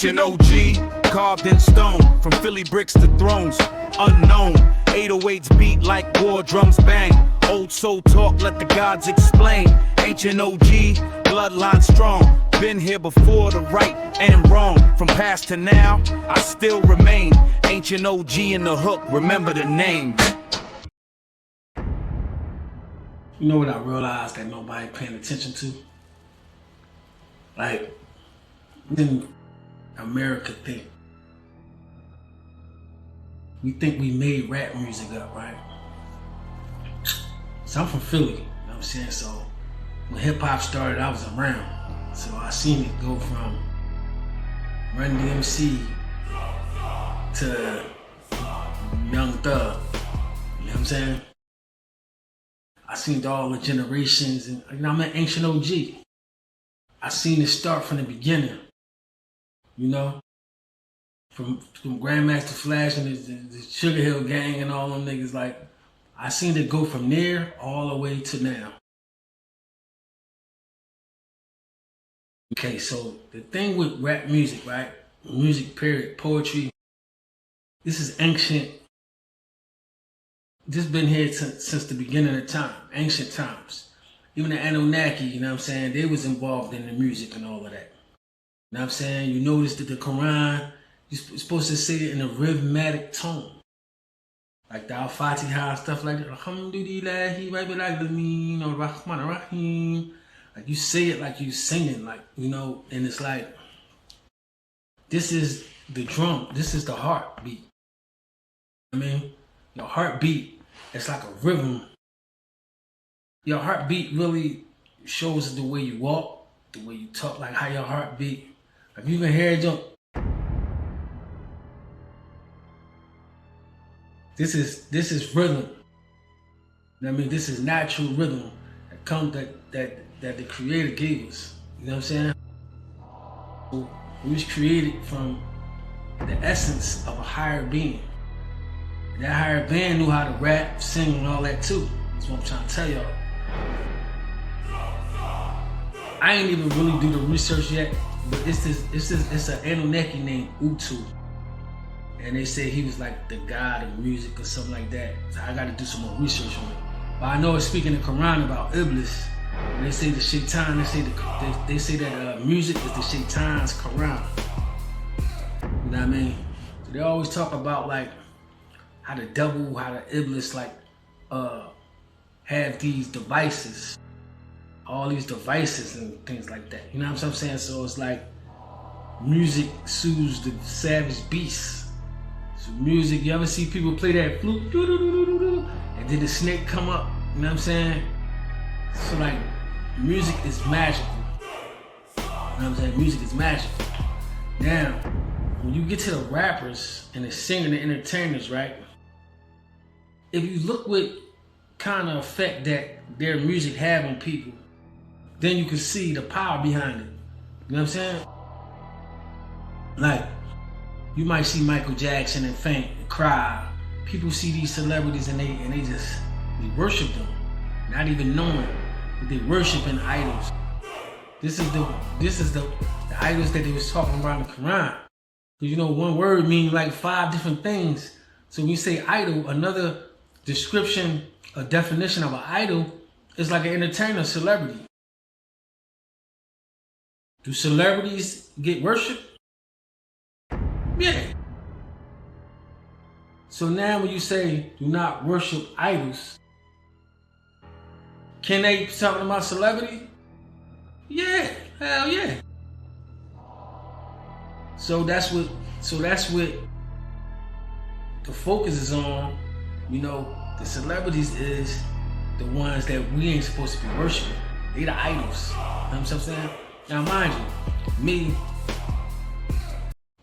Ancient OG, carved in stone, from Philly bricks to thrones, unknown. 808s beat like war drums bang. Old soul talk, let the gods explain. Ancient OG, bloodline strong. Been here before the right and wrong. From past to now, I still remain. Ancient OG in the hook, remember the name. You know what I realized that nobody paying attention to? Like, in America we think we made rap music up, right? So I'm from Philly, you know what I'm saying? So when hip hop started, I was around. So I seen it go from Run DMC to Young Thug, you know what I'm saying? I seen all the generations, and you know, I'm an ancient OG. I seen it start from the beginning, you know? From Grandmaster Flash and the Sugarhill Gang and all them niggas, like, I seen it go from there all the way to now. Okay, so the thing with rap music, right? Music, period, poetry, this is ancient. This been here since the beginning of time, ancient times. Even the Anunnaki, you know what I'm saying, they was involved in the music and all of that. You know what I'm saying? You notice that the Quran, you're supposed to say it in a rhythmic tone. Like the Al-Fatiha, stuff like that. Alhamdulillahi Rabbil Alamin, Ar-Rahman Ar-Rahim. Like you say it like you singing, like, you know, and it's like, this is the drum, this is the heartbeat. I mean, your heartbeat, it's like a rhythm. Your heartbeat really shows the way you walk, the way you talk, like how your heart beat. Like you can hear it jump. This is rhythm. I mean, this is natural rhythm that comes that the Creator gave us. You know what I'm saying? We was created from the essence of a higher being. That higher being knew how to rap, sing, and all that too. That's what I'm trying to tell y'all. I ain't even really do the research yet, but it's an Anunnaki named Utu. And they say he was like the god of music or something like that. So I gotta do some more research on it. But I know it's speaking in the Quran about Iblis. And they say the Shaitan, they say that music is the Shaitan's Quran. You know what I mean? So they always talk about like how the devil, how the Iblis like have these devices. All these devices and things like that. You know what I'm saying? So it's like music soothes the savage beast. So music, you ever see people play that flute? And then the snake come up, you know what I'm saying? So like, music is magical. You know what I'm saying? Music is magical. Now, when you get to the rappers and the singers and the entertainers, right? If you look what kind of effect that their music have on people, then you can see the power behind it. You know what I'm saying? Like, you might see Michael Jackson and faint and cry. People see these celebrities and they worship them, not even knowing that they worshiping idols. This is the idols that they was talking about in the Quran. Because you know, one word means like 5 different things. So when you say idol, another description, a definition of an idol is like an entertainer, celebrity. Do celebrities get worshiped? Yeah. So now when you say do not worship idols, can they be talking about celebrity? Yeah, hell yeah. So that's what the focus is on. You know, the celebrities is the ones that we ain't supposed to be worshiping. They the idols. You know what I'm saying? Now mind you, me,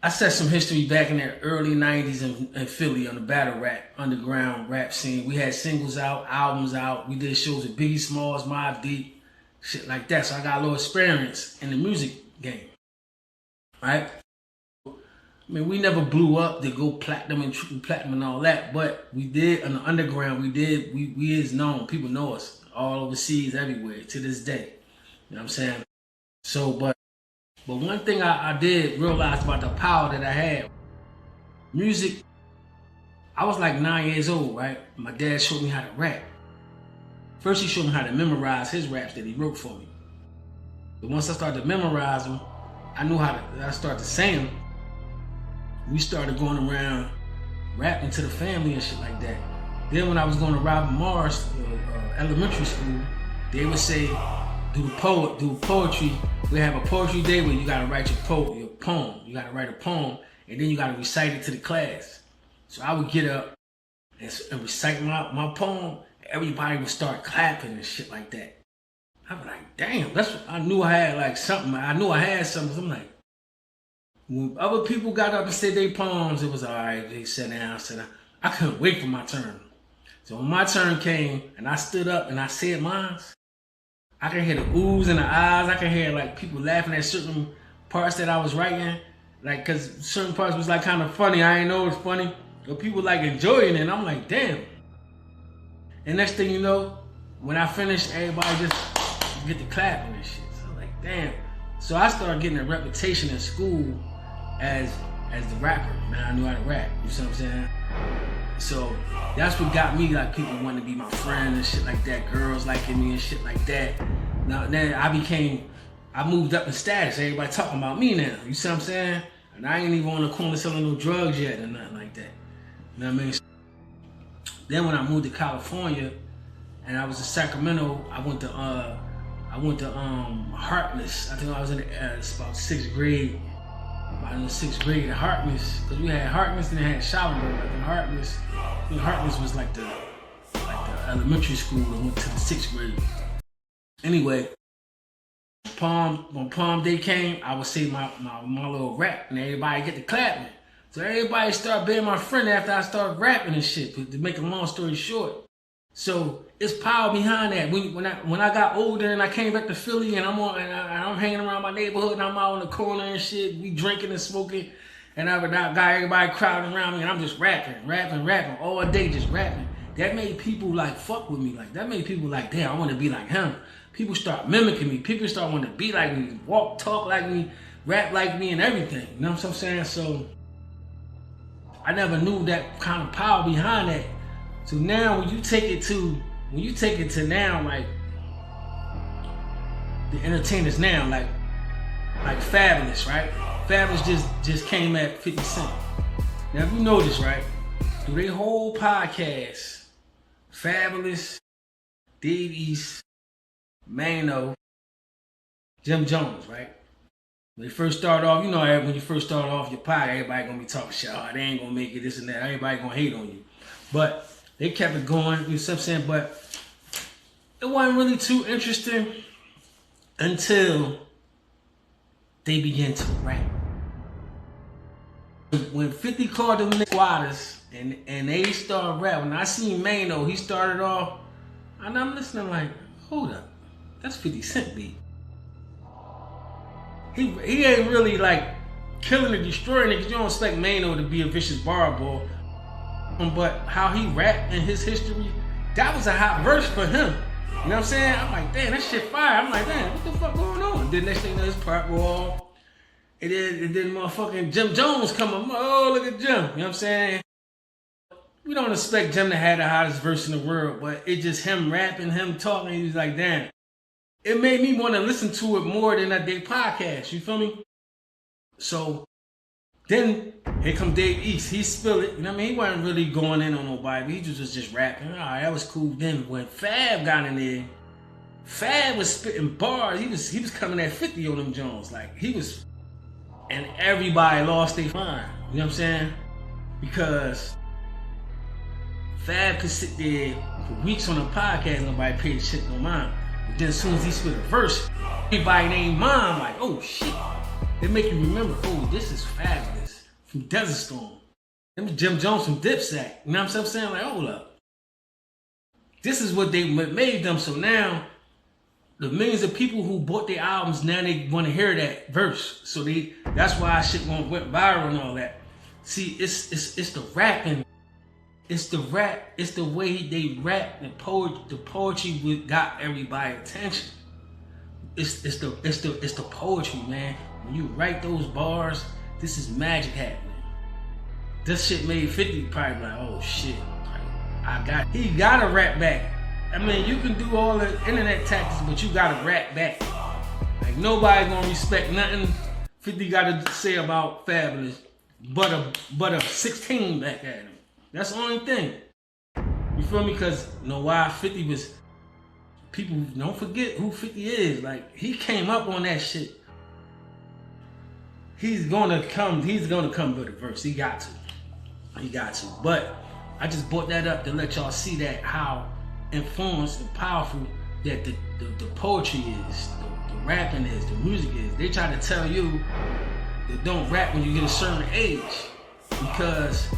I set some history back in the early 90s in Philly on the battle rap, underground rap scene. We had singles out, albums out. We did shows with Biggie Smalls, Mobb Deep, shit like that. So I got a little experience in the music game, right? I mean, we never blew up to go platinum and triple platinum and all that, but we did on the underground. We is known. People know us all overseas, everywhere to this day. You know what I'm saying? So, but But one thing I did realize about the power that I had, music, I was like 9 years old, right? My dad showed me how to rap. First he showed me how to memorize his raps that he wrote for me. But once I started to memorize them, I started to sing them. We started going around rapping to the family and shit like that. Then when I was going to Robert Morris elementary school, they would say, do poetry. We have a poetry day where you gotta write your poem. You gotta write a poem, and then you gotta recite it to the class. So I would get up and recite my poem. Everybody would start clapping and shit like that. I was like, damn, that's what I knew I had like something. I knew I had something. So I'm like, when other people got up and said their poems, it was all right. They sat down, I couldn't wait for my turn. So when my turn came and I stood up and I said mine, I could hear the oohs in the eyes. I could hear like people laughing at certain parts that I was writing. Like, cause certain parts was like kind of funny. I didn't know it was funny. But people like enjoying it. And I'm like, damn. And next thing you know, when I finished, everybody just get to clapping and shit. So I'm like, damn. So I started getting a reputation in school as the rapper. Man, I knew how to rap. You see what I'm saying? So that's what got me, like, people wanting to be my friend and shit like that, girls liking me and shit like that. Now then I moved up in status. Everybody talking about me now. You see what I'm saying? And I ain't even on the corner selling no drugs yet or nothing like that. You know what I mean? Then when I moved to California and I was in Sacramento, I went to Harkness. I think I was in about 6th grade. In the 6th grade at Harkness, because we had Harkness and they had Schallenberg. I think Harkness was like the elementary school that went to the 6th grade. Anyway, when prom day came, I would say my little rap and everybody get to clapping. So everybody started being my friend after I started rapping and shit, to make a long story short. So it's power behind that. When I got older and I came back to Philly and I'm hanging around my neighborhood and I'm out on the corner and shit, we drinking and smoking, and I got everybody crowding around me and I'm just rapping all day, just rapping. That made people like fuck with me. Like that made people like, damn, I want to be like him. People start mimicking me. People start wanting to be like me, walk, talk like me, rap like me, and everything. You know what I'm saying? So I never knew that kind of power behind that. So now when you take it to now, like the entertainers now, like Fabulous, right? Fabulous just came at 50 Cent. Now if you notice, right, through their whole podcast, Fabulous, Dave East, Mano, Jim Jones, right? When they first start off, you know, when you first start off your podcast, everybody gonna be talking shit. Oh, they ain't gonna make it, this and that. Everybody gonna hate on you. But they kept it going, you know what I'm saying? But it wasn't really too interesting until they began to rap. When 50 called them squatters and they started rapping, I seen Mano, he started off, and I'm listening like, hold up, that's 50 Cent beat. He ain't really like killing or destroying it, because you don't expect Mano to be a vicious bar boy. But how he rapped in his history, that was a hot verse for him. You know what I'm saying? I'm like, damn, that shit fire. I'm like, damn, what the fuck going on? Then next thing you know, his part go off. And then motherfucking Jim Jones come up. Oh, look at Jim. You know what I'm saying? We don't expect Jim to have the hottest verse in the world, but it just him rapping, him talking, he was like, damn. It made me want to listen to it more than that day podcast. You feel me? So then here come Dave East. He spilled it. You know what I mean? He wasn't really going in on nobody. He was just rapping. All right, that was cool. Then when Fab got in there, Fab was spitting bars. He was coming at 50 on them Jones. Like he was, and everybody lost their mind. You know what I'm saying? Because Fab could sit there for weeks on a podcast, nobody paid shit no mind. But then as soon as he spit a verse, everybody named mine like, oh shit. They make you remember, oh, this is Fabulous from Desert Storm. Them Jim Jones from Dipsack. You know what I'm saying? Like, hold up. This is what they made them. So now, the millions of people who bought their albums, now they want to hear that verse. So that's why shit went viral and all that. See, it's the rapping. It's the rap. It's the way they rap. The poetry got everybody's attention. It's the poetry, man. when you write those bars, this is magic happening. This shit made 50 probably like, oh shit, he gotta rap back. I mean, you can do all the internet tactics, but you gotta rap back. Like nobody gonna respect nothing 50 gotta say about Fabulous, but a 16 back at him. That's the only thing. You feel me? Cause you know why 50 was, people don't forget who 50 is. Like he came up on that shit. He's gonna come with a verse. He got to. But I just brought that up to let y'all see that how influenced and powerful that the poetry is, the rapping is, the music is. They try to tell you that don't rap when you get a certain age, because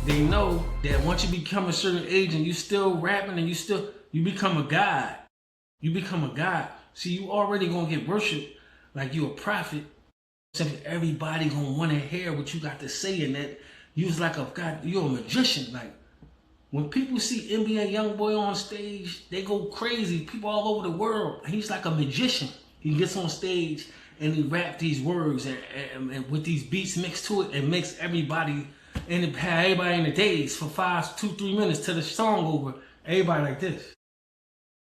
they know that once you become a certain age and you still rapping and you become a god. You become a god. See, you already gonna get worshiped like you a prophet. Everybody gonna wanna hear what you got to say, and that you's like a god, you're a magician. Like when people see NBA YoungBoy on stage, they go crazy. People all over the world. He's like a magician. He gets on stage and he rap these words and with these beats mixed to it, and makes everybody in the days for 2-3 minutes till the song over. Everybody like this.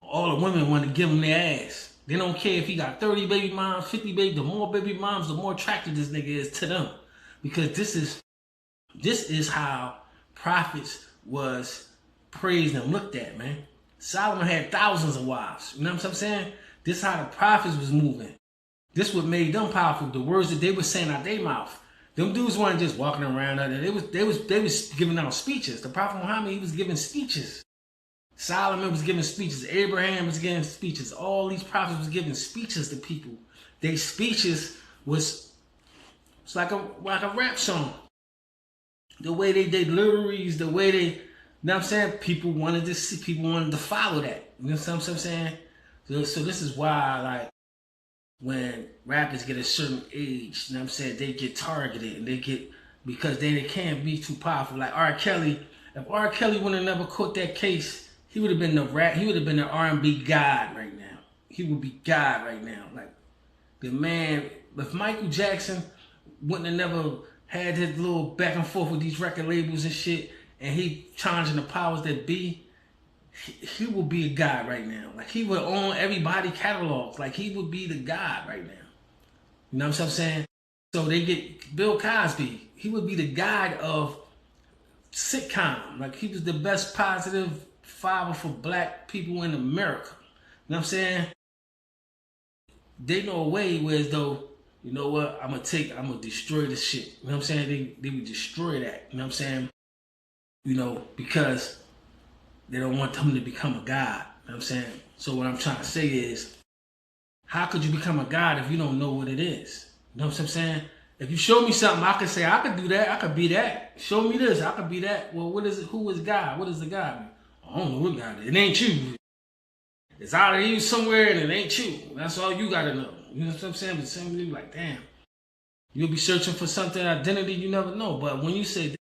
All the women want to give him their ass. They don't care if he got 30 baby moms, 50 baby. The more baby moms, the more attractive this nigga is to them, because this is how prophets was praised and looked at, man. Solomon had thousands of wives. You know what I'm saying? This is how the prophets was moving. This what made them powerful. The words that they were saying out their mouth. Them dudes weren't just walking around. They was giving out speeches. The Prophet Muhammad, he was giving speeches. Solomon was giving speeches. Abraham was giving speeches. All these prophets was giving speeches to people. Their speeches it's like a rap song. The way they did lyrics, the way they, you know what I'm saying? People wanted to follow that. You know what I'm saying? So this is why, like, when rappers get a certain age, you know what I'm saying, they get targeted, and because they can't be too powerful. Like R. Kelly, if R. Kelly would have never caught that case, he would have been the R&B god right now. He would be God right now. Like the man, if Michael Jackson wouldn't have never had his little back and forth with these record labels and shit, and he challenging the powers that be, he would be a god right now. Like he would own everybody catalogs. Like he would be the god right now. You know what I'm saying? So they get Bill Cosby. He would be the god of sitcom. Like he was the best positive father for black people in America. You know what I'm saying? They know a way whereas though, you know what, I'm gonna destroy this shit. You know what I'm saying? They would destroy that. You know what I'm saying? You know, because they don't want them to become a god. You know what I'm saying? So what I'm trying to say is, how could you become a god if you don't know what it is? You know what I'm saying? If you show me something, I could say, I could do that, I could be that. Show me this, I could be that. Well, what is it? Who is God? What is the God? I don't know what God is. It ain't you. It's out of you somewhere and it ain't you. That's all you gotta know. You know what I'm saying? But some people like, damn. You'll be searching for something, identity you never know. But when you say,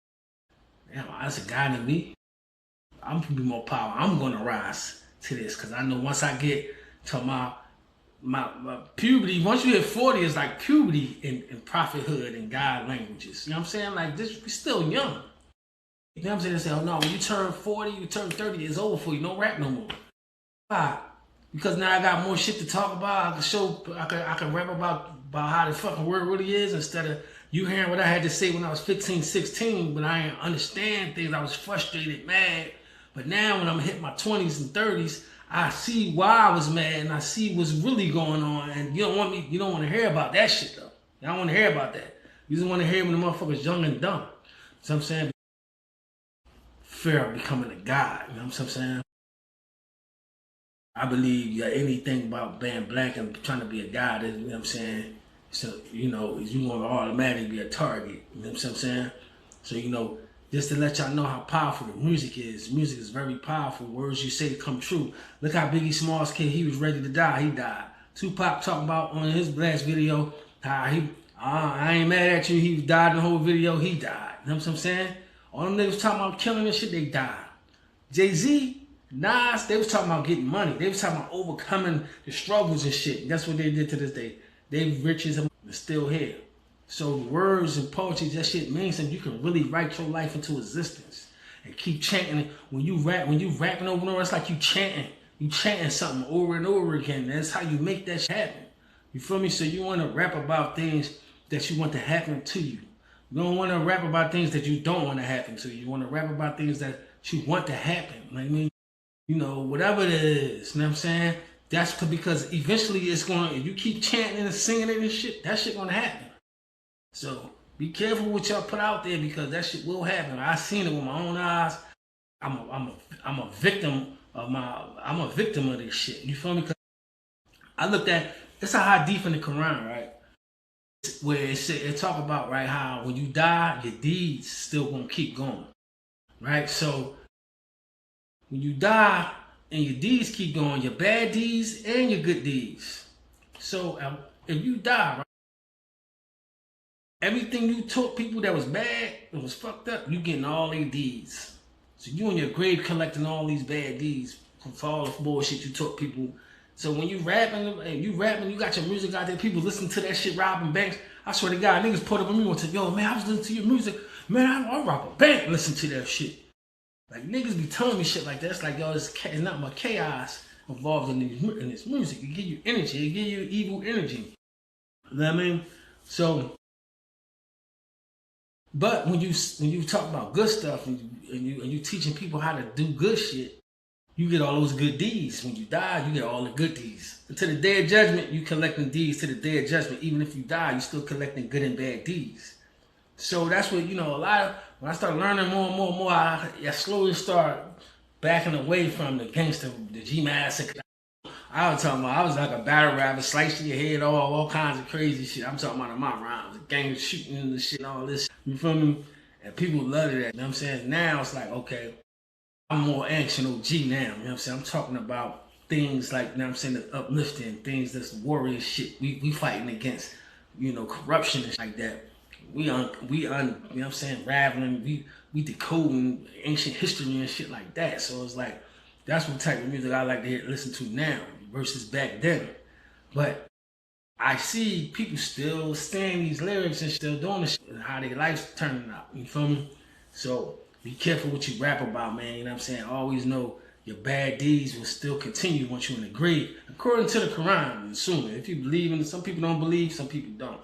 damn, that's a God in me, I'm gonna be more powerful. I'm gonna rise to this because I know once I get to my puberty, once you hit 40, it's like puberty in prophethood and God languages. You know what I'm saying? Like this, we're still young. You know what I'm saying? They say, oh no, when you turn 40, you turn 30, it's over for you. No rap no more. Why? Because now I got more shit to talk about. I can rap about how the fucking word really is instead of you hearing what I had to say when I was 15, 16, but I didn't understand things. I was frustrated, mad. But now when I'm hitting my 20s and 30s, I see why I was mad and I see what's really going on. And you don't want to hear about that shit though. You don't want to hear about that. You just want to hear when the motherfucker's young and dumb. You know what I'm saying? Fear of becoming a god. You know what I'm saying? I believe anything about being black and trying to be a god, you know what I'm saying? So, you know, you want to automatically be a target. You know what I'm saying? So, you know, just to let y'all know how powerful the music is. Music is very powerful. Words you say come true. Look how Biggie Smalls kid, he was ready to die. He died. Tupac talking about on his last video how I ain't mad at you. He died in the whole video. He died. You know what I'm saying? All them niggas talking about killing and shit, they died. Jay-Z, Nas, they was talking about getting money. They was talking about overcoming the struggles and shit. That's what they did to this day. They rich as a It's still here. So words and poetry, that shit means something. You can really write your life into existence and keep chanting it. When you rapping over and over, it's like you chanting something over and over again. That's how you make that shit happen. You feel me? So you want to rap about things that you want to happen to you. You don't want to rap about things that you don't want to happen to you. You want to rap about things that you want to happen. Like, I mean, you know, whatever it is, you know what I'm saying? That's because eventually it's going to, if you keep chanting and singing it and shit, that shit going to happen. So be careful what y'all put out there because that shit will happen. I seen it with my own eyes. I'm a victim of this shit. You feel me? Cause I looked at, it's a hadith in the Quran, right? Where it talk about, right, how when you die, your deeds still gonna keep going, right? So when you die and your deeds keep going, your bad deeds and your good deeds. So if you die, right, everything you taught people that was bad, that was fucked up, you getting all their deeds. So you in your grave collecting all these bad deeds for all the bullshit you taught people. So when you rapping, you got your music out there, people listen to that shit, robbing banks. I swear to God, niggas put up on me and say, yo, man, I was listening to your music. Man, I rob a bank, listen to that shit. Like, niggas be telling me shit like that. It's like, yo, it's not my chaos involved in this music. It give you energy. It give you evil energy. You know what I mean? So, but when you talk about good stuff and you teaching people how to do good shit, you get all those good deeds. When you die, you get all the good deeds. Until the day of judgment, you collecting deeds to the day of judgment. Even if you die, you still collecting good and bad deeds. So that's what, you know, when I start learning more and more, I slowly start backing away from the gangster, the G-Massacre. I was like a battle rapper, slicing your head off, all kinds of crazy shit. I'm talking about my rhymes, the gang shooting and the shit and all this. You feel me? And people love that. You know what I'm saying? Now it's like, okay, I'm more action OG now, you know what I'm saying? I'm talking about things like, you know what I'm saying, the uplifting, things that's warrior shit. We fighting against, you know, corruption and shit like that. We you know what I'm saying, raveling, we decoding ancient history and shit like that. So it's like, that's what type of music I like to listen to now versus back then. But I see people still saying these lyrics and still doing this shit and how their life's turning out, you feel me? So be careful what you rap about, man, you know what I'm saying? Always know your bad deeds will still continue once you're in the grave, according to the Quran, assuming. If you believe in it, some people don't believe, some people don't.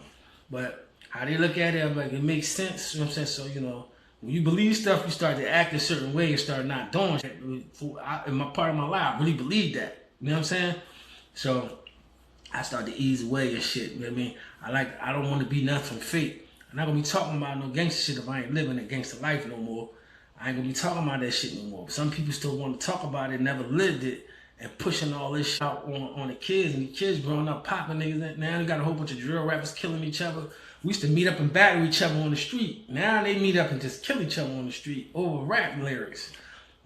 But how they look at it, I'm like, it makes sense, you know what I'm saying? So, you know, when you believe stuff, you start to act a certain way and start not doing it. In my part of my life, I really believe that, you know what I'm saying? So I start to ease away and shit, you know what I mean? I don't want to be nothing fake. I'm not going to be talking about no gangster shit if I ain't living a gangster life no more. I ain't gonna be talking about that shit no more. But some people still want to talk about it, never lived it, and pushing all this shit out on the kids. And the kids growing up popping niggas. Now they got a whole bunch of drill rappers killing each other. We used to meet up and battle each other on the street. Now they meet up and just kill each other on the street over rap lyrics.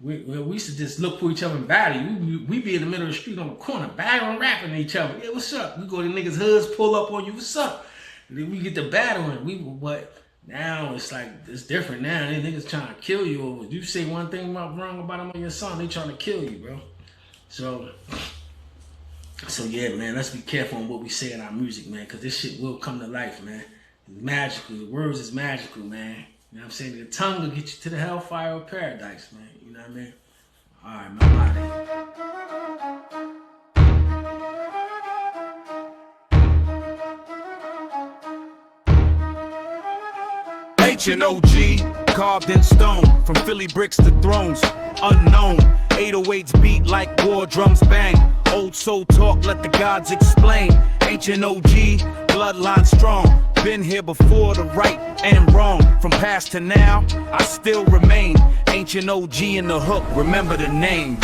We used to just look for each other and battle. We be in the middle of the street on the corner, battling, rapping each other. Yeah, what's up? We go to niggas' hoods, pull up on you. What's up? And then we get to battling. But now it's like, it's different now. They niggas trying to kill you over. You say one thing wrong about them on your song, they trying to kill you, bro. So yeah, man, let's be careful on what we say in our music, man, because this shit will come to life, man. It's magical. The words is magical, man. You know what I'm saying? The tongue will get you to the hellfire of paradise, man. You know what I mean? All right, man, I'm out of here. Ancient OG, carved in stone, from Philly bricks to thrones, unknown. 808s beat like war drums bang. Old soul talk, let the gods explain. Ancient OG, bloodline strong. Been here before the right and wrong. From past to now, I still remain. Ancient OG in the hook, remember the name.